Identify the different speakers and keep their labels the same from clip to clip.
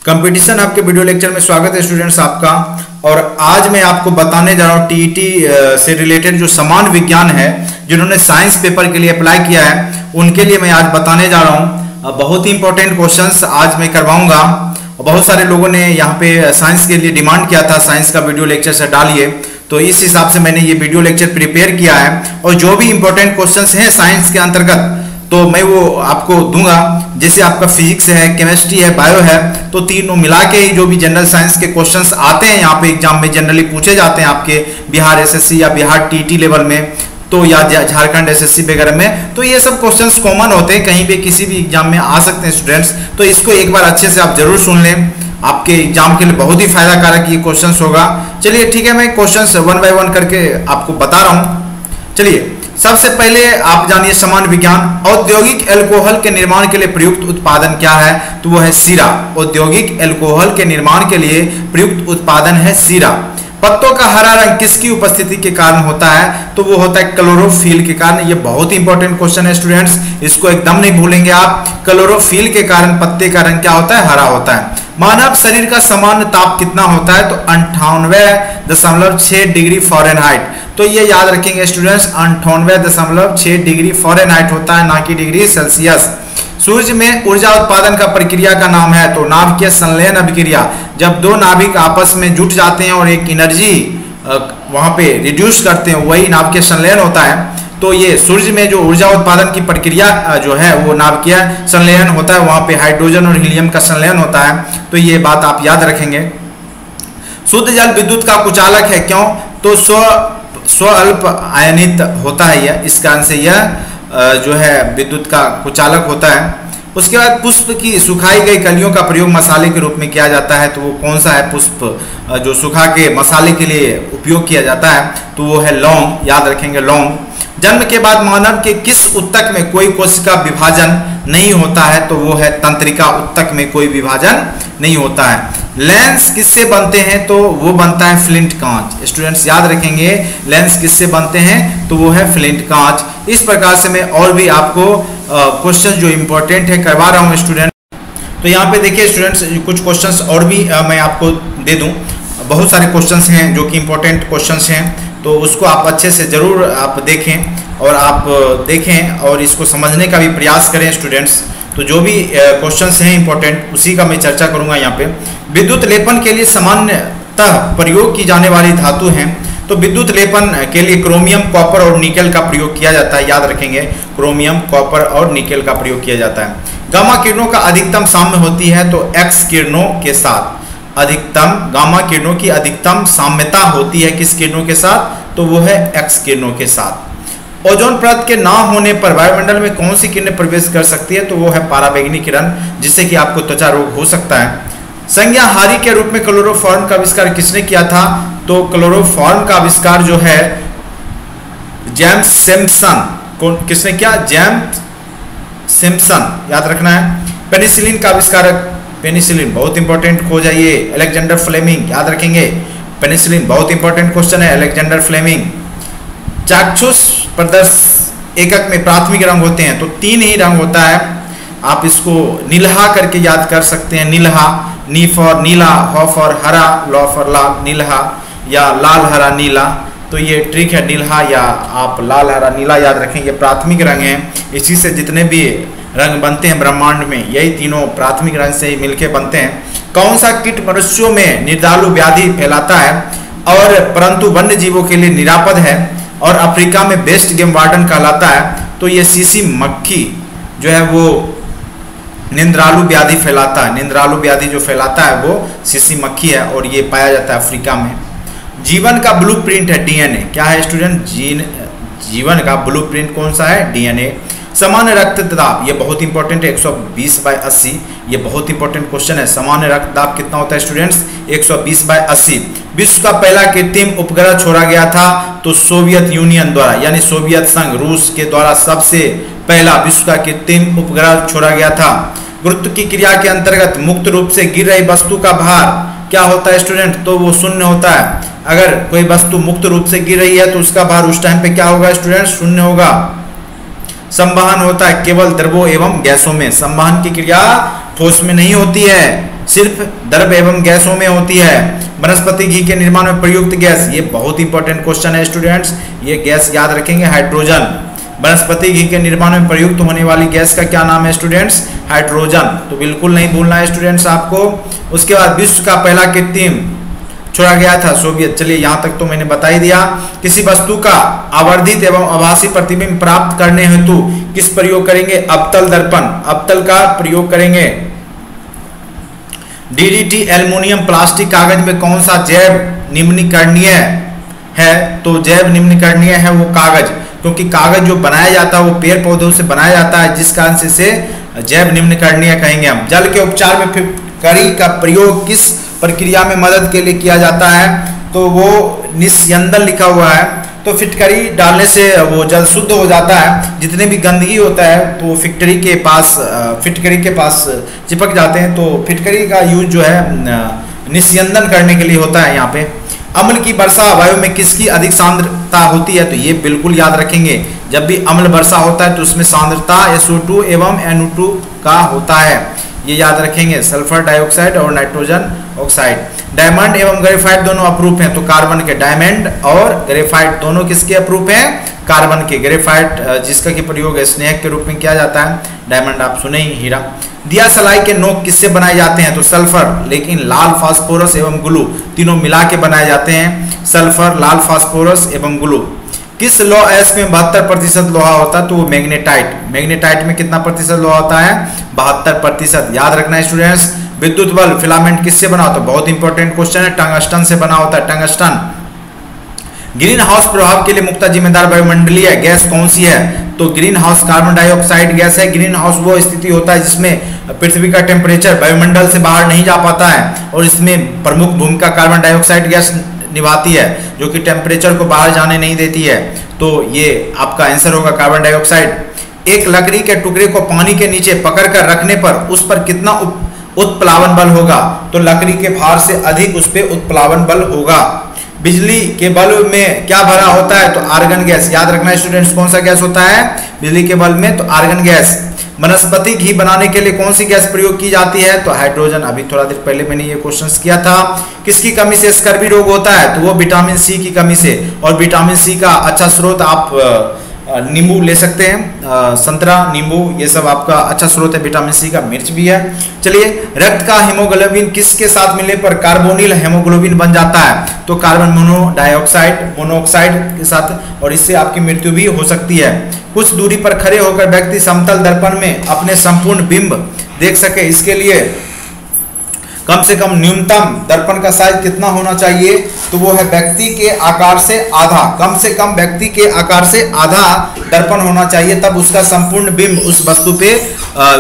Speaker 1: Competition आपके video lecture में स्वागत है स्टूडेंट्स आपका। और आज मैं आपको बताने जा रहा हूँ टीईटी से रिलेटेड जो समान विज्ञान है, जिन्होंने साइंस पेपर के लिए अप्लाई किया है उनके लिए मैं आज बताने जा रहा हूँ। बहुत ही इंपॉर्टेंट क्वेश्चंस आज मैं करवाऊंगा। बहुत सारे लोगों ने यहाँ पे साइंस के लिए डिमांड किया था, साइंस का वीडियो लेक्चर से डालिए, तो इस हिसाब से मैंने ये वीडियो लेक्चर प्रिपेयर किया है। और जो भी इंपॉर्टेंट क्वेश्चंस हैं साइंस के अंतर्गत तो मैं वो आपको दूंगा। जैसे आपका फिजिक्स है, केमिस्ट्री है, बायो है, तो तीनों मिला के ही जो भी जनरल साइंस के क्वेश्चंस आते हैं यहाँ पे एग्जाम में जनरली पूछे जाते हैं आपके बिहार एसएससी या बिहार टीटी लेवल में, तो या झारखंड एसएससी वगैरह में, तो ये सब क्वेश्चंस कॉमन होते हैं, कहीं भी किसी भी एग्जाम में आ सकते हैं स्टूडेंट्स। तो इसको एक बार अच्छे से आप जरूर सुन लें, आपके एग्जाम के लिए बहुत ही फायदा कारक ये क्वेश्चंस होगा। चलिए ठीक है, मैं क्वेश्चंस वन बाय वन करके आपको बता रहा हूँ। चलिए सबसे पहले आप जानिए समान विज्ञान। औद्योगिक अल्कोहल के निर्माण के लिए प्रयुक्त उत्पादन क्या है? तो वो है सीरा। औद्योगिक अल्कोहल के निर्माण के लिए प्रयुक्त उत्पादन है सीरा। पत्तों का हरा रंग किसकी उपस्थिति के कारण होता है? तो वो होता है क्लोरोफिल के कारण। ये बहुत ही इंपॉर्टेंट क्वेश्चन है स्टूडेंट्स, इसको एकदम नहीं भूलेंगे आप। क्लोरोफिल के कारण पत्ते का रंग क्या होता है? हरा होता है। मानव शरीर का सामान्य ताप कितना होता है? तो 98.6 डिग्री फ़ारेनहाइट। तो ये याद रखेंगे स्टूडेंट्स, 98.6 डिग्री फ़ारेनहाइट होता है, ना कि डिग्री सेल्सियस। सूर्य में ऊर्जा उत्पादन का प्रक्रिया का नाम है? तो नाभिकीय संलयन अभिक्रिया। जब दो नाभिक आपस में जुट जाते हैं और एक एनर्जी वहां पे रिड्यूस करते हैं, वही नाभिकीय संलयन होता है। तो ये सूर्य में जो ऊर्जा उत्पादन की प्रक्रिया जो है वो नाभिकीय संलयन होता है, वहां पे हाइड्रोजन और हीलियम का संलयन होता है। तो ये बात आप याद रखेंगे। शुद्ध जल विद्युत का कुचालक है, क्यों? तो स्वअल्प आयनित होता है यह, इस कारण से यह जो है विद्युत का कुचालक होता है। उसके बाद पुष्प की सुखाई गई कलियों का प्रयोग मसाले के रूप में किया जाता है, तो वो कौन सा है पुष्प जो सुखा के मसाले के लिए उपयोग किया जाता है? तो वो है लौंग, याद रखेंगे लौंग। जन्म के बाद मानव के किस उत्तक में कोई कोशिका विभाजन नहीं होता है? तो वो है तंत्रिका उत्तक में कोई विभाजन नहीं होता है। लेंस किससे बनते हैं? तो वो बनता है फ्लिंट कांच। स्टूडेंट्स याद रखेंगे, लेंस किससे बनते हैं? तो वो है फ्लिंट कांच। इस प्रकार से मैं और भी आपको क्वेश्चन जो इंपॉर्टेंट है करवा रहा हूँ स्टूडेंट। तो यहाँ पे देखिए स्टूडेंट्स, कुछ क्वेश्चंस और भी मैं आपको दे दूँ। बहुत सारे क्वेश्चंस हैं जो कि इंपॉर्टेंट क्वेश्चंस हैं, तो उसको आप अच्छे से ज़रूर आप देखें और आप देखें और इसको समझने का भी प्रयास करें स्टूडेंट्स। तो जो भी क्वेश्चंस हैं इंपॉर्टेंट उसी का मैं चर्चा करूंगा यहाँ पे। विद्युत लेपन के लिए सामान्यतः प्रयोग की जाने वाली धातु हैं? तो विद्युत लेपन के लिए क्रोमियम, कॉपर और निकेल का प्रयोग किया जाता है, याद रखेंगे क्रोमियम, कॉपर और निकेल का प्रयोग किया जाता है। गामा किरणों का अधिकतम साम्य होती है? तो एक्स किरणों के साथ। अधिकतम गामा किरणों की अधिकतम साम्यता होती है किस किरणों के साथ? तो वो है एक्स किरणों के साथ। ओजोन परत के ना होने पर वायुमंडल में कौन सी किरणें प्रवेश कर सकती है? तो वो है पराबैंगनी किरण, जिससे कि आपको त्वचा रोग हो सकता है। संज्ञाहारी के रूप में क्लोरोफॉर्म का आविष्कार किसने किया था? तो क्लोरोफॉर्म का आविष्कार जो है जेम्स सिम्पसन। किसने किया? जेम्स सिम्पसन, याद रखना है। पेनिसिलिन का आविष्कारक? पेनिसिलिन बहुत इंपॉर्टेंट खोज है ये, अलेक्जेंडर फ्लेमिंग, याद रखेंगे। पेनिसिलिन बहुत इंपॉर्टेंट क्वेश्चन है, अलेक्जेंडर फ्लेमिंग। चाक्षुष प्रदर्श एकक में प्राथमिक रंग होते हैं? तो 3 ही रंग होता है, आप इसको नीलहा करके याद कर सकते हैं। नीलहा, नी फॉर नीला, ह फॉर हरा, लॉ फॉर लाल, नीलहा, या लाल हरा नीला। तो ये ट्रिक है, नीलहा या आप लाल हरा नीला याद रखें, ये प्राथमिक रंग हैं। इसी से जितने भी रंग बनते हैं ब्रह्मांड में, यही तीनों प्राथमिक रंग से ही मिलके बनते हैं। कौन सा कीट मनुष्यों में निर्दालु व्याधि फैलाता है और परंतु वन्य जीवों के लिए निरापद है और अफ्रीका में बेस्ट गेम वार्डन कहलाता है? तो ये सीसी मक्खी जो है वो निंद्रालु व्याधि फैलाता है। निंद्रालु व्याधि जो फैलाता है वो सीसी मक्खी है और ये पाया जाता है अफ्रीका में। जीवन का ब्लूप्रिंट है डीएनए। क्या है स्टूडेंट? जीवन का ब्लूप्रिंट कौन सा है? डीएनए। सामान्य रक्तदाब, ये बहुत इंपॉर्टेंट है, 120/80। ये बहुत इंपॉर्टेंट क्वेश्चन है। सामान्य रक्तदाब कितना होता है स्टूडेंट्स? 120/80। विश्व का पहला कृत्रिम उपग्रह छोड़ा गया था? तो सोवियत यूनियन द्वारा, यानी सोवियत संघ रूस के द्वारा सबसे पहला विश्व का कृत्रिम उपग्रह छोड़ा गया था। गुरुत्व की क्रिया के अंतर्गत मुक्त रूप से गिर रही वस्तु का भार क्या होता है स्टूडेंट? तो वो शून्य होता है। अगर कोई वस्तु मुक्त रूप से गिर रही है तो उसका भार उस टाइम पे क्या होगा स्टूडेंट? शून्य होगा। संवहन होता है केवल द्रवों एवं गैसों में। संवहन की क्रिया ठोस में नहीं होती है, सिर्फ द्रव एवं गैसों में होती है। वनस्पति घी के निर्माण में प्रयुक्त गैस, ये बहुत इंपॉर्टेंट क्वेश्चन है स्टूडेंट्स, ये गैस याद रखेंगे, हाइड्रोजन। वनस्पति घी के निर्माण में प्रयुक्त होने वाली गैस का क्या नाम है स्टूडेंट्स? हाइड्रोजन। तो बिल्कुल नहीं भूलना है स्टूडेंट्स आपको। उसके बाद विश्व का पहला कृत्रिम छोड़ा गया था सोवियत। चलिए यहाँ तक तो मैंने बता ही दिया। किसी वस्तु का आवर्धित एवं आभासी प्रतिबिंब प्राप्त करने हेतु किस प्रयोग करेंगे? अवतल दर्पण, अवतल का प्रयोग करेंगे। डीडीटी, एल्युमिनियम, प्लास्टिक, कागज में कौन सा जैव निम्नीकरणीय है? तो जैव निम्नीकरणीय है वो कागज, क्योंकि कागज जो बनाया जाता है वो पेड़ पौधों से बनाया जाता है, जिस कारण से इसे जैव निम्नीकरणीय कहेंगे हम। जल के उपचार में फिटकरी का प्रयोग किस प्रक्रिया में मदद के लिए किया जाता है? तो वो निस्यंदन लिखा हुआ है। तो फिटकरी डालने से वो जल शुद्ध हो जाता है, जितने भी गंदगी होता है तो फिटकरी के पास चिपक जाते हैं। तो फिटकरी का यूज जो है निस्यंदन करने के लिए होता है यहाँ पे। अम्ल की वर्षा वायु में किसकी अधिक सांद्रता होती है? तो ये बिल्कुल याद रखेंगे, जब भी अम्ल वर्षा होता है तो उसमें सांद्रता SO2 एवं NO2 का होता है, ये याद रखेंगे। सल्फर डाइऑक्साइड और नाइट्रोजन ऑक्साइड। डायमंड एवं ग्रेफाइट दोनों अप्रूप हैं, तो कार्बन के। डायमंड और ग्रेफाइट दोनों किसके अप्रूप हैं? कार्बन के। ग्रेफाइट जिसका कि प्रयोग स्नेहक के रूप में किया जाता है। डायमंड आप सुने ही, हीरा। दिया सलाई के नोक किससे बनाए जाते हैं? तो सल्फर, लेकिन लाल फास्फोरस एवं ग्लू तीनों मिला के बनाए जाते हैं। सल्फर, लाल फास्फोरस एवं ग्लू। किस लौ एस में 72% लोहा होता है? तो वो मैग्नेटाइट। मैग्नेटाइट में कितना प्रतिशत लोहा होता है? 72%। याद रखना है स्टूडेंट्स। विद्युत बल्ब फिलामेंट किससे बना होता है? बहुत इंपॉर्टेंट क्वेश्चन है, टंगस्टन से बना होता है, टंगस्टन। ग्रीन हाउस प्रभाव के लिए मुख्य जिम्मेदार वायुमंडलीय गैस कौन सी है? तो green house carbon dioxide gas है। ग्रीन हाउस वो स्थिति होता है जिसमें पृथ्वी का टेम्परेचर वायुमंडल से बाहर नहीं जा पाता है, और इसमें प्रमुख भूमिका कार्बन डाइऑक्साइड गैस निभाती है, जो कि टेम्परेचर को बाहर जाने नहीं देती है। तो ये आपका आंसर होगा कार्बन डाइऑक्साइड। एक लकड़ी के टुकड़े को पानी के नीचे पकड़कर रखने पर उस पर कितना उत्प्लावन बल होगा? तो लकड़ी के भार से अधिक उस पर उत्प्लावन बल होगा। बिजली के बल्ब में क्या भरा होता है? तो आर्गन गैस। याद रखना है स्टूडेंट्स, कौन सा गैस होता है बिजली के बल्ब में? तो आर्गन गैस। वनस्पति घी बनाने के लिए कौन सी गैस प्रयोग की जाती है? तो हाइड्रोजन। अभी थोड़ा देर पहले मैंने ये क्वेश्चन किया था। किसकी कमी से स्कर्वी रोग होता है? तो वो विटामिन सी की कमी से। और विटामिन सी का अच्छा स्रोत आप नींबू ले सकते हैं, संतरा, नींबू, ये सब आपका अच्छा स्रोत है विटामिन सी का। मिर्च भी है। चलिए, रक्त का हीमोग्लोबिन किसके साथ मिलने पर कार्बोनिल हेमोग्लोबिन बन जाता है? तो कार्बन मोनोऑक्साइड के साथ, और इससे आपकी मृत्यु भी हो सकती है। कुछ दूरी पर खड़े होकर व्यक्ति समतल दर्पण में अपने संपूर्ण बिंब देख सके, इसके लिए कम से कम न्यूनतम दर्पण का साइज कितना होना चाहिए? तो वो है व्यक्ति के आकार से आधा। कम से कम व्यक्ति के आकार से आधा दर्पण होना चाहिए, तब उसका संपूर्ण बिंब उस वस्तु पे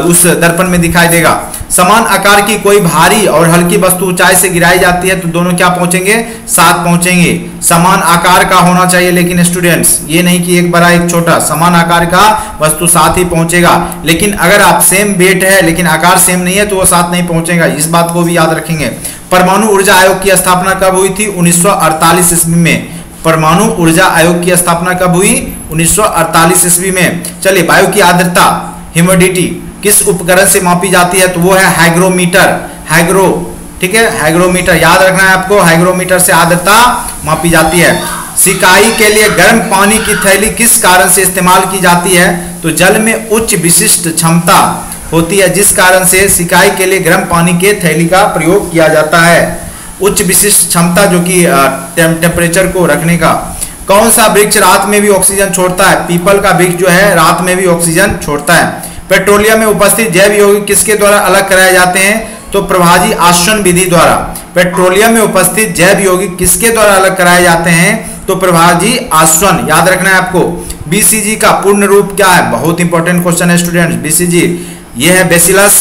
Speaker 1: उस दर्पण में दिखाई देगा। समान आकार की कोई भारी और हल्की वस्तु ऊंचाई से गिराई जाती है तो दोनों क्या पहुंचेंगे? साथ पहुंचेंगे। समान आकार का होना चाहिए, लेकिन स्टूडेंट्स ये नहीं कि एक बड़ा एक छोटा, समान आकार का वस्तु साथ ही पहुंचेगा। लेकिन अगर आप सेम वेट है लेकिन आकार सेम नहीं है तो वो साथ नहीं पहुंचेगा, इस बात को भी याद रखेंगे। परमाणु ऊर्जा आयोग की स्थापना कब हुई थी? 1948 ईस्वी में। परमाणु ऊर्जा आयोग की स्थापना कब हुई? 1948 ईस्वी में। चलिए, वायु की आर्द्रता ह्यूमिडिटी किस उपकरण से मापी जाती है? तो वो है हाइग्रोमीटर। ठीक है, हाइग्रोमीटर याद रखना है आपको। हाइग्रोमीटर से आर्द्रता मापी जाती है। सिकाई के लिए गर्म पानी की थैली किस कारण से इस्तेमाल की जाती है? तो जल में उच्च विशिष्ट क्षमता होती है, जिस कारण से सिकाई के लिए गर्म पानी के थैली का प्रयोग किया जाता है। उच्च विशिष्ट क्षमता, जो कि टेम्परेचर को रखने का। कौन सा वृक्ष रात में भी ऑक्सीजन छोड़ता है? पीपल का वृक्ष जो है रात में भी ऑक्सीजन छोड़ता है। पेट्रोलियम में उपस्थित जैव यौगिक किसके द्वारा अलग कराए जाते हैं? तो प्रभाजी आश्वन विधि द्वारा। पेट्रोलियम में उपस्थित जैव यौगिक किसके द्वारा अलग कराए जाते हैं? तो प्रभाजी आश्वन। याद रखना है आपको। बीसीजी का पूर्ण रूप क्या है? बहुत इंपॉर्टेंट क्वेश्चन है स्टूडेंट्स। बीसीजी ये है बेसिलस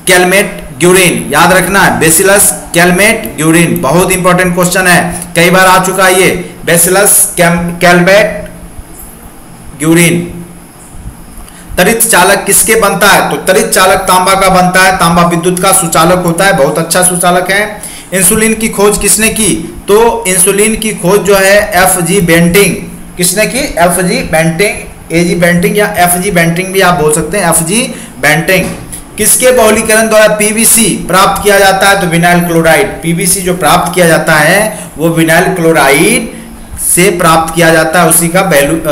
Speaker 1: कैलमेट ग्यूरिन। याद रखना है, बेसिलस कैलमेट ग्यूरिन, बहुत इंपॉर्टेंट क्वेश्चन है, कई बार आ चुका है ये। Bacillus Calmette Guérin. तड़ित चालक किसके बनता है? तो तड़ित चालक तांबा का बनता है। तांबा विद्युत का सुचालक होता है, बहुत अच्छा सुचालक है। इंसुलिन की खोज किसने की? तो इंसुलिन की खोज जो है FG बेंटिंग। किसने की? FG बेंटिंग एजी बेंटिंग या एफजी बेंटिंग भी आप बोल सकते हैं, एफजी बेंटिंग। किसके बहुलीकरण द्वारा पीवीसी प्राप्त किया जाता है? तो विनाइल क्लोराइड। पीवीसी जो प्राप्त किया जाता है वो विनाइल क्लोराइड से प्राप्त किया जाता है, उसी का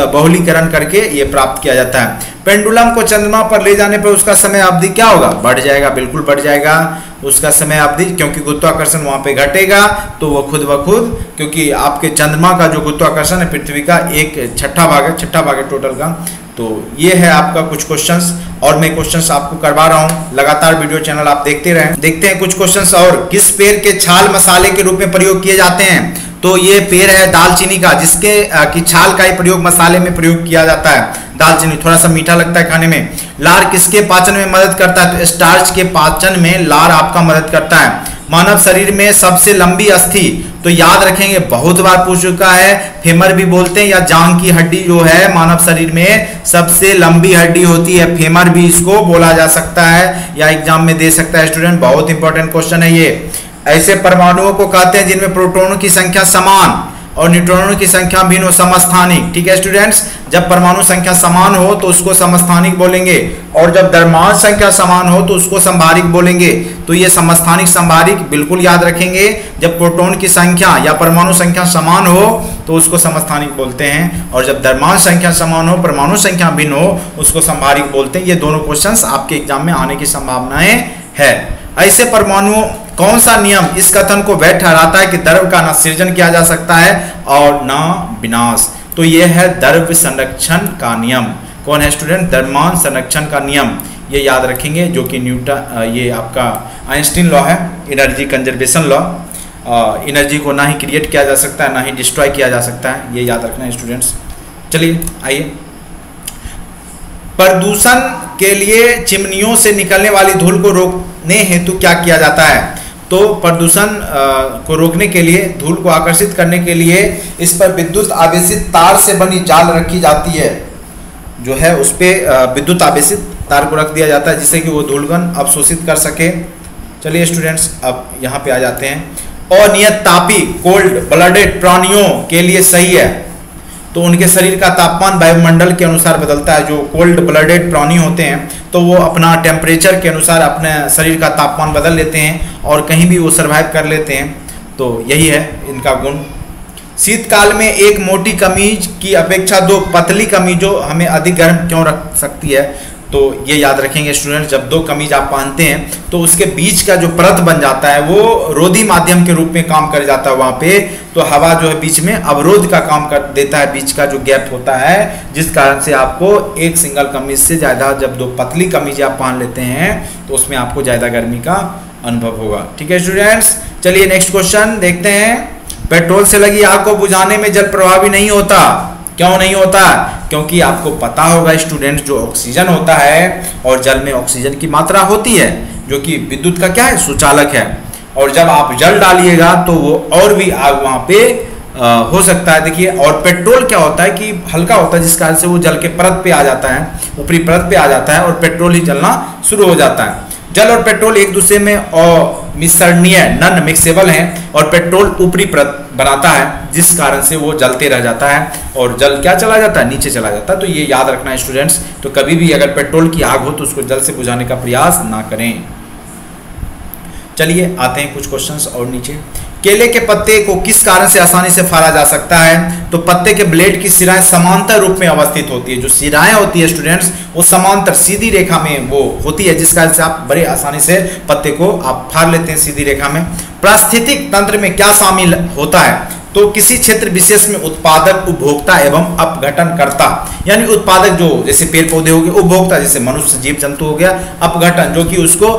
Speaker 1: बहुलीकरण करके ये प्राप्त किया जाता है। पेंडुलम को चंद्रमा पर ले जाने पर उसका समय अवधि क्या होगा? बढ़ जाएगा, बिल्कुल बढ़ जाएगा उसका समय अवधि, क्योंकि गुरुत्वाकर्षण वहां पे घटेगा तो वो खुद ब खुद, क्योंकि आपके चंद्रमा का जो गुरुत्वाकर्षण है पृथ्वी का 1/6 भाग है टोटल का। तो ये है आपका कुछ क्वेश्चंस, और मैं क्वेश्चंस आपको करवा रहा हूँ, लगातार वीडियो चैनल आप देखते रहें। देखते हैं कुछ क्वेश्चंस और। किस पेड़ के छाल मसाले के रूप में प्रयोग किए जाते हैं? तो ये पेड़ है दालचीनी का, जिसके की छाल का ही प्रयोग मसाले में प्रयोग किया जाता है। दालचीनी थोड़ा सा मीठा लगता है खाने में। लार किसके पाचन में मदद करता है? तो स्टार्च के पाचन में लार आपका मदद करता है। मानव शरीर में सबसे लंबी अस्थि, तो याद रखेंगे, बहुत बार पूछ चुका है, फेमर भी बोलते हैं, या जांग की हड्डी जो है मानव शरीर में सबसे लंबी हड्डी होती है, फेमर भी इसको बोला जा सकता है, या एग्जाम में दे सकता है स्टूडेंट। बहुत इंपॉर्टेंट क्वेश्चन है ये। ऐसे परमाणुओं को कहते हैं जिनमें प्रोटॉनों की संख्या समान और न्यूट्रॉनों की संख्या भिन्न हो, समस्थानिक। ठीक है स्टूडेंट्स, जब परमाणु संख्या समान हो तो उसको समस्थानिक बोलेंगे, और जब द्रव्यमान संख्या समान हो तो उसको संभारिक बोलेंगे। तो ये समस्थानिक संभारिक बिल्कुल याद रखेंगे। जब प्रोटॉन की संख्या या परमाणु संख्या समान हो तो उसको समस्थानिक बोलते हैं, और जब द्रव्यमान संख्या समान हो, परमाणु संख्या भिन्न हो, उसको संभारिक बोलते हैं। ये दोनों क्वेश्चंस आपके एग्जाम में आने की संभावनाएं है। ऐसे परमाणुओं, कौन सा नियम इस कथन को वैध ठहराता है कि द्रव्य का न सृजन किया जा सकता है और न विनाश? तो यह है द्रव्य संरक्षण का नियम। कौन है स्टूडेंट? द्रव्यमान संरक्षण का नियम, ये याद रखेंगे, जो कि न्यूटन, ये आपका आइंस्टीन लॉ है, एनर्जी कंजर्वेशन लॉ। एनर्जी को ना ही क्रिएट किया जा सकता है ना ही डिस्ट्रॉय किया जा सकता है, ये याद रखना है स्टूडेंट्स। चलिए आइए, प्रदूषण के लिए चिमनियों से निकलने वाली धूल को रोकने हेतु क्या किया जाता है? तो प्रदूषण को रोकने के लिए, धूल को आकर्षित करने के लिए इस पर विद्युत आवेशित तार से बनी जाल रखी जाती है, जो है उस पर विद्युत आवेशित तार को रख दिया जाता है, जिससे कि वो धूलकण अवशोषित कर सके। चलिए स्टूडेंट्स, अब यहाँ पे आ जाते हैं। अनियत तापी कोल्ड ब्लडेड प्राणियों के लिए सही है, तो उनके शरीर का तापमान वायुमंडल के अनुसार बदलता है। जो कोल्ड ब्लडेड प्राणी होते हैं तो वो अपना टेम्परेचर के अनुसार अपने शरीर का तापमान बदल लेते हैं और कहीं भी वो सर्वाइव कर लेते हैं। तो यही है इनका गुण। शीतकाल में एक मोटी कमीज की अपेक्षा दो पतली कमीजों हमें अधिक गर्म क्यों रख सकती है? तो ये याद रखेंगे स्टूडेंट, जब दो कमीज आप पहनते हैं तो उसके बीच का जो परत बन जाता है वो रोधी माध्यम के रूप में काम कर जाता है। वहाँ पे तो हवा जो है बीच में अवरोध का काम कर देता है, बीच का जो गैप होता है, जिस कारण से आपको एक सिंगल कमीज से ज़्यादा, जब दो पतली कमीज आप पहन लेते हैं तो उसमें आपको ज़्यादा गर्मी का अनुभव होगा। ठीक है स्टूडेंट्स, चलिए नेक्स्ट क्वेश्चन देखते हैं। पेट्रोल से लगी आग को बुझाने में जल प्रभावी नहीं होता, क्यों नहीं होता? क्योंकि आपको पता होगा स्टूडेंट्स, जो ऑक्सीजन होता है और जल में ऑक्सीजन की मात्रा होती है, जो कि विद्युत का क्या है, सुचालक है, और जब आप जल डालिएगा तो वो और भी आग वहाँ पे हो सकता है। देखिए, और पेट्रोल क्या होता है कि हल्का होता है, जिस कारण से वो जल के परत पे आ जाता है, ऊपरी परत पे आ जाता है और पेट्रोल ही जलना शुरू हो जाता है। जल और पेट्रोल एक दूसरे में अमिश्रणीय नॉन मिक्सेबल हैं, और पेट्रोल ऊपरी परत बनाता है, जिस कारण से वो जलते रह जाता है और जल क्या चला जाता है, नीचे चला जाता है। तो ये याद रखना है स्टूडेंट्स। तो कभी भी अगर पेट्रोल की आग हो तो उसको जल से बुझाने का प्रयास ना करें। चलिए आते हैं कुछ क्वेश्चंस और नीचे। केले के पत्ते को किस कारण से आसानी से फाड़ा जा सकता है? तो पत्ते के ब्लेड की सिराएं समांतर रूप में अवस्थित होती है। जो सिराएं होती है स्टूडेंट्स, वो समांतर सीधी रेखा में वो होती है, जिस कारण से आप बड़े आसानी से पत्ते को आप फाड़ लेते हैं सीधी रेखा में। पारिस्थितिक तंत्र में क्या शामिल होता है? तो किसी क्षेत्र विशेष में उत्पादक, उपभोक्ता एवं अपघटनकर्ता, यानी उत्पादक जो जैसे पेड़ पौधे हो गए, उपभोक्ता जैसे मनुष्य जीव जंतु हो गया, अपघटन जो कि उसको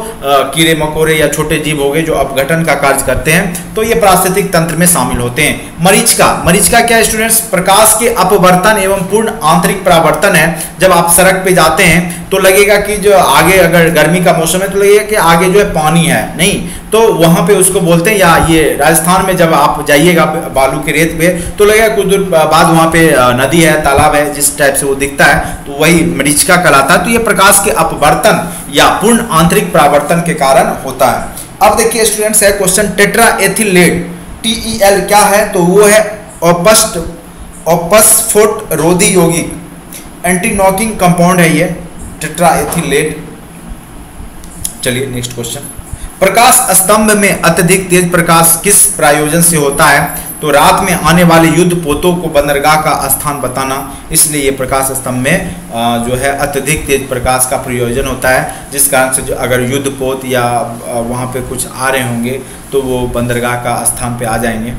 Speaker 1: कीड़े मकोड़े या छोटे जीव हो गए जो अपघटन का कार्य करते हैं, तो ये पारिस्थितिक तंत्र में शामिल होते हैं। मरीचिका क्या है स्टूडेंट्स? प्रकाश के अपवर्तन एवं पूर्ण आंतरिक परावर्तन है। जब आप सड़क पे जाते हैं तो लगेगा कि जो आगे, अगर गर्मी का मौसम है तो लगेगा कि आगे जो है पानी है, नहीं, तो वहां पे उसको बोलते हैं, या ये राजस्थान में जब आप जाइएगा बालू के रेत पे तो लगेगा कुछ दूर बाद वहां पे नदी है, तालाब है, जिस टाइप से वो दिखता है तो वही मरीचिका कहलाता है। तो ये प्रकाश के अपवर्तन या पूर्ण आंतरिक परावर्तन के कारण होता है। अब देखिए स्टूडेंट्स, है question, tetra ethyl lead TEL क्या है? तो वो है औपस्फोट रोधी यौगिक। एंटी नॉकिंग कंपाउंड है ये, टेट्राएथिलेट। चलिए नेक्स्ट क्वेश्चन, प्रकाश स्तंभ में अत्यधिक तेज प्रकाश किस प्रयोजन से होता है? तो रात में आने वाले युद्ध पोतों को बंदरगाह का स्थान बताना, इसलिए ये प्रकाश स्तंभ में जो है अत्यधिक तेज प्रकाश का प्रयोजन होता है, जिस कारण से जो अगर युद्ध पोत या वहाँ पे कुछ आ रहे होंगे तो वो बंदरगाह का स्थान पे आ जाएंगे।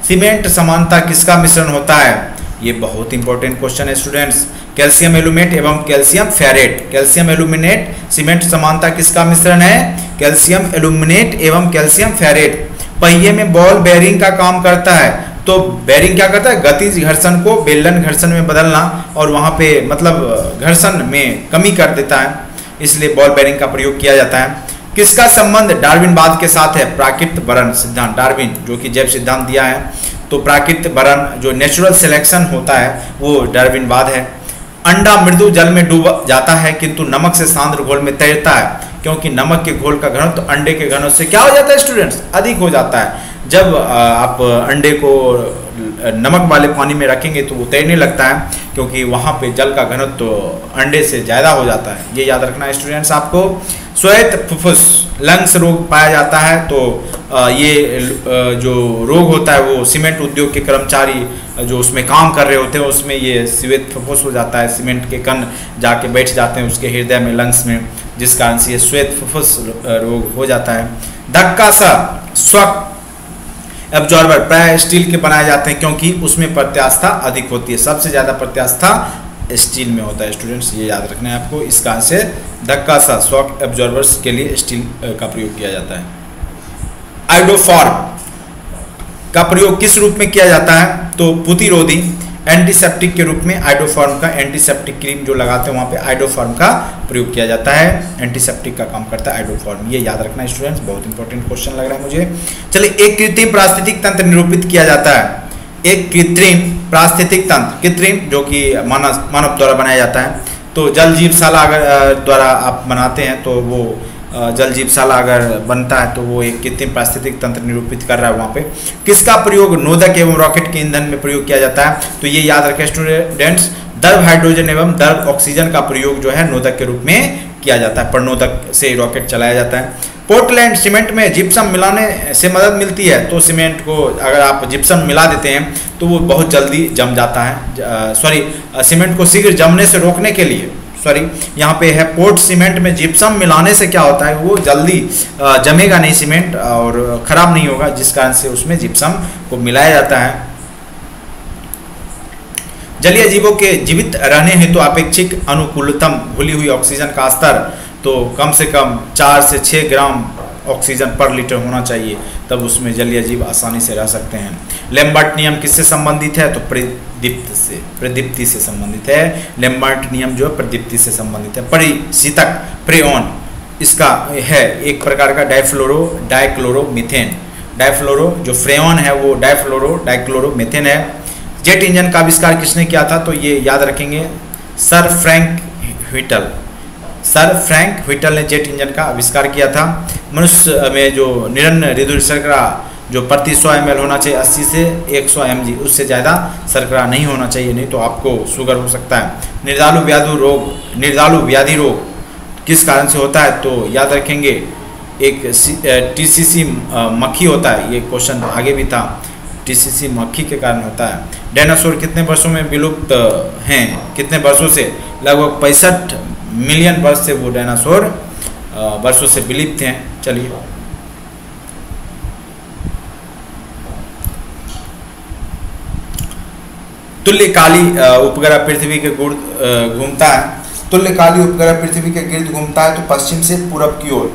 Speaker 1: सीमेंट समानता किसका मिश्रण होता है? ये बहुत इंपॉर्टेंट क्वेश्चन है स्टूडेंट्स। कैल्शियम एल्यूमिनेट एवं calcium ferrite. Calcium aluminate cement समानता किसका मिश्रण है? कैल्शियम एल्यूमिनेट एवं कैल्शियम फेरेट। पहिए में बॉल बेयरिंग का काम करता है, तो बेयरिंग क्या करता है? गतिज घर्षण को बेलन घर्षण में बदलना और वहाँ पे मतलब घर्षण में कमी कर देता है, इसलिए बॉल बेयरिंग का प्रयोग किया जाता है। किसका संबंध डार्विनवाद के साथ है? प्राकृतिक वरण सिद्धांत। डार्विन जो कि जैव सिद्धांत दिया है, तो प्राकृतिक वरण जो नेचुरल सिलेक्शन होता है वो डार्विनवाद है। अंडा मृदु जल में डूब जाता है किंतु नमक से सांद्र घोल में तैरता है, क्योंकि नमक के घोल का घनत्व तो अंडे के घनत्व से क्या हो जाता है स्टूडेंट्स? अधिक हो जाता है। जब आप अंडे को नमक वाले पानी में रखेंगे तो वो तैरने लगता है, क्योंकि वहाँ पे जल का घनत्व तो अंडे से ज़्यादा हो जाता है। ये याद रखना है स्टूडेंट्स आपको। श्वेत फुफ्फुस लंग्स रोग पाया जाता है, तो ये जो रोग होता है वो सीमेंट उद्योग के कर्मचारी जो उसमें काम कर रहे होते हैं उसमें ये श्वेत फुफ्फुस हो जाता है, सीमेंट के कण जाके बैठ जाते हैं उसके हृदय में, लंग्स में, जिस कारण से ये श्वेत फुफ्फुस रोग हो जाता है। धक्का सा शॉक एब्जॉर्बर प्राय स्टील के बनाए जाते हैं, क्योंकि उसमें प्रत्यास्था अधिक होती है। सबसे ज़्यादा प्रत्यास्था स्टील में होता है स्टूडेंट्स, ये याद रखना है आपको। इस कारण से धक्का सा शॉक एब्जॉर्बर्स के लिए स्टील का प्रयोग किया जाता है। आइडोफॉर्म का प्रयोग किस रूप में किया जाता है? तो प्रतिरोधी एंटीसेप्टिक के रूप में आइडोफॉर्म का, एंटीसेप्टिक क्रीम जो लगाते हैं वहाँ पे आइडोफॉर्म का प्रयोग किया जाता है। एंटीसेप्टिक का काम करता है आइडोफॉर्म, ये याद रखना है स्टूडेंट्स, बहुत इंपॉर्टेंट क्वेश्चन लग रहा है मुझे। चलिए, एक कृत्रिम पारिस्थितिक तंत्र निरूपित किया जाता है। एक कृत्रिम पारिस्थितिक तंत्र, कृत्रिम जो कि मानव द्वारा बनाया जाता है, तो जल जीवशाला अगर द्वारा आप बनाते हैं तो वो जल जीवशाला अगर बनता है तो वो एक कृत्रिम पारिस्थितिक तंत्र निरूपित कर रहा है वहाँ पे। किसका प्रयोग नोदक एवं रॉकेट के ईंधन में प्रयोग किया जाता है? तो ये याद रखें स्टूडेंट्स, द्रव हाइड्रोजन एवं द्रव ऑक्सीजन का प्रयोग जो है नोदक के रूप में किया जाता है। प्रणोदक से रॉकेट चलाया जाता है। पोर्टलैंड सीमेंट में जिप्सम मिलाने से मदद मिलती है, तो सीमेंट को अगर आप जिप्सम मिला देते हैं तो वो बहुत जल्दी जम जाता है। सीमेंट को शीघ्र जमने से रोकने के लिए, यहाँ पे है पोर्ट सीमेंट में जिप्सम मिलाने से क्या होता है, वो जल्दी जमेगा नहीं सीमेंट और खराब नहीं होगा, जिस कारण से उसमें जिप्सम को मिलाया जाता है। जलीय जीवों के जीवित रहने हेतु अपेक्षित अनुकूलतम घुली हुई ऑक्सीजन का स्तर तो कम से कम 4 से 6 ग्राम ऑक्सीजन पर लीटर होना चाहिए, तब उसमें जलीय जीव आसानी से रह सकते हैं। लैम्बर्ट नियम किससे संबंधित है? तो प्रदीप्ति से संबंधित है। लैम्बर्ट नियम जो है प्रदीप्ति से संबंधित है। परिशीतक फ्रेऑन इसका है एक प्रकार का डाइक्लोरोमीथेन। डाइफ्लोरो जो फ्रेऑन है वो डाइक्लोरोमीथेन है। जेट इंजन का आविष्कार किसने किया था? तो ये याद रखेंगे, सर फ्रैंक व्हिटल ने जेट इंजन का आविष्कार किया था। मनुष्य में जो निरन्न हृदय शर्करा जो प्रति 100 ml होना चाहिए 80 से 100 mg, उससे ज़्यादा शर्करा नहीं होना चाहिए, नहीं तो आपको शुगर हो सकता है। निर्दालु व्याधि रोग किस कारण से होता है? तो याद रखेंगे एक TCC मक्खी होता है, ये क्वेश्चन आगे भी था, TCC मक्खी के कारण होता है। डायनासोर कितने वर्षों में विलुप्त हैं? कितने वर्षों से? लगभग 65 मिलियन वर्ष से वो डायनासोर वर्षों से विलुप्त हैं। चलिए, तुल्यकाली उपग्रह पृथ्वी के गिर्द घूमता है। तुल्यकाली उपग्रह पृथ्वी के गिर्द घूमता है तो पश्चिम से पूरब की ओर,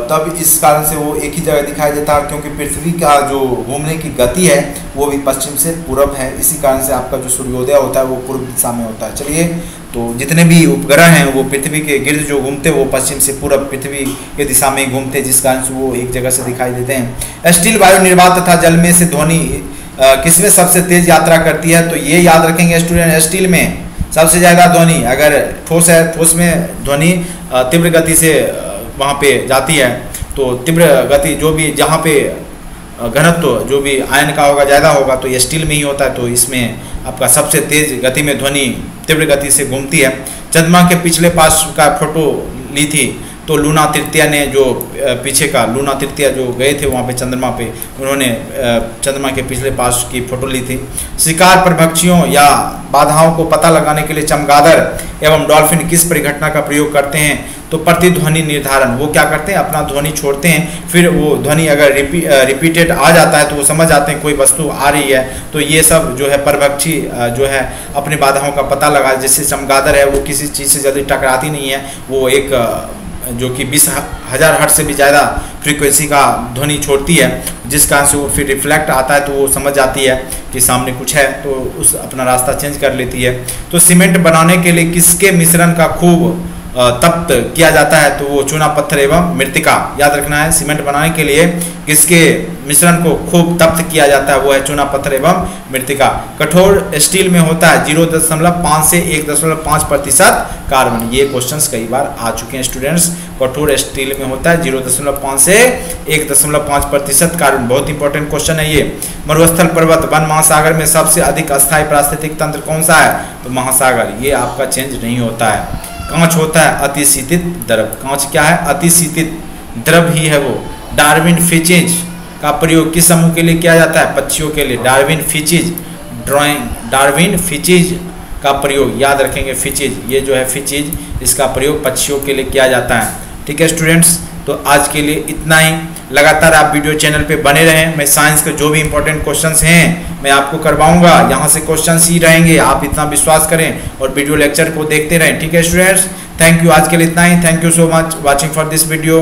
Speaker 1: तब इस कारण से वो एक ही जगह दिखाई देता है, क्योंकि पृथ्वी का जो घूमने की गति है वो भी पश्चिम से पूरब है। इसी कारण से आपका जो सूर्योदय होता है वो पूर्व दिशा में होता है। चलिए, तो जितने भी उपग्रह हैं वो पृथ्वी के गिर्द जो घूमते हैं वो पश्चिम से पूरब पृथ्वी के दिशा में घूमते हैं, जिस कारण से वो एक जगह से दिखाई देते हैं। स्टील वायु निर्वात तथा जल में से ध्वनि किसमें सबसे तेज यात्रा करती है? तो ये याद रखेंगे स्टूडेंट, स्टील में सबसे ज़्यादा ध्वनि, अगर ठोस है ठोस में ध्वनि तीव्र गति से वहाँ पे जाती है, तो तीव्र गति जो भी जहाँ पे घनत्व जो भी आयन का होगा ज़्यादा होगा, तो ये स्टील में ही होता है, तो इसमें आपका सबसे तेज गति में ध्वनि तीव्र गति से घूमती है। चंद्रमा के पिछले पास का फोटो ली थी, तो लूना तृतीया ने जो पीछे का लूना तृतीया जो गए थे वहाँ पे चंद्रमा पे, उन्होंने चंद्रमा के पिछले पास की फोटो ली थी। शिकार परभक्षियों या बाधाओं को पता लगाने के लिए चमगादड़ एवं डॉल्फिन किस परिघटना का प्रयोग करते हैं? तो प्रतिध्वनि निर्धारण। वो क्या करते हैं, अपना ध्वनि छोड़ते हैं, फिर वो ध्वनि अगर रिपीटेड आ जाता है तो वो समझ जाते हैं कोई वस्तु आ रही है। तो ये सब जो है परभक्षी जो है अपनी बाधाओं का पता लगा, जैसे चमगादड़ है वो किसी चीज़ से जल्दी टकराती नहीं है, वो एक जो कि 20,000 हर्ट्ज से भी ज़्यादा फ्रीक्वेंसी का ध्वनि छोड़ती है, जिस कारण से वो फिर रिफ्लेक्ट आता है, तो वो समझ जाती है कि सामने कुछ है, तो उस अपना रास्ता चेंज कर लेती है। तो सीमेंट बनाने के लिए किसके मिश्रण का खूब तप्त किया जाता है? तो वो चूना पत्थर एवं मृतिका। याद रखना है, सीमेंट बनाने के लिए किसके मिश्रण को खूब तप्त किया जाता है? वो है चूना पत्थर एवं मृतिका। कठोर स्टील में होता है 0.5 से 1.5% कार्बन। ये क्वेश्चंस कई बार आ चुके हैं स्टूडेंट्स। कठोर स्टील में होता है 0.5 से 1.5% कार्बन। बहुत इंपॉर्टेंट क्वेश्चन है ये। मरुस्थल पर्वत वन महासागर में सबसे अधिक अस्थायी पारिस्थितिक तंत्र कौन सा है? तो महासागर। ये आपका चेंज नहीं होता है। कांच होता है अतिशीतित द्रव। कांच क्या है? अतिशीतित द्रव ही है वो। डार्विन फिचिज का प्रयोग किस समूह के लिए किया जाता है? पक्षियों के लिए। डार्विन फिचिज, डार्विन फिचिज का प्रयोग याद रखेंगे। फिचिज, ये जो है फिचिज, इसका प्रयोग पक्षियों के लिए किया जाता है। ठीक है स्टूडेंट्स, तो आज के लिए इतना ही। लगातार आप वीडियो चैनल पे बने रहें। मैं साइंस के जो भी इंपॉर्टेंट क्वेश्चंस हैं मैं आपको करवाऊंगा। यहाँ से क्वेश्चंस ही रहेंगे, आप इतना विश्वास करें और वीडियो लेक्चर को देखते रहें। ठीक है स्टूडेंट्स, थैंक यू। आज के लिए इतना ही। Thank you so much watching for this video.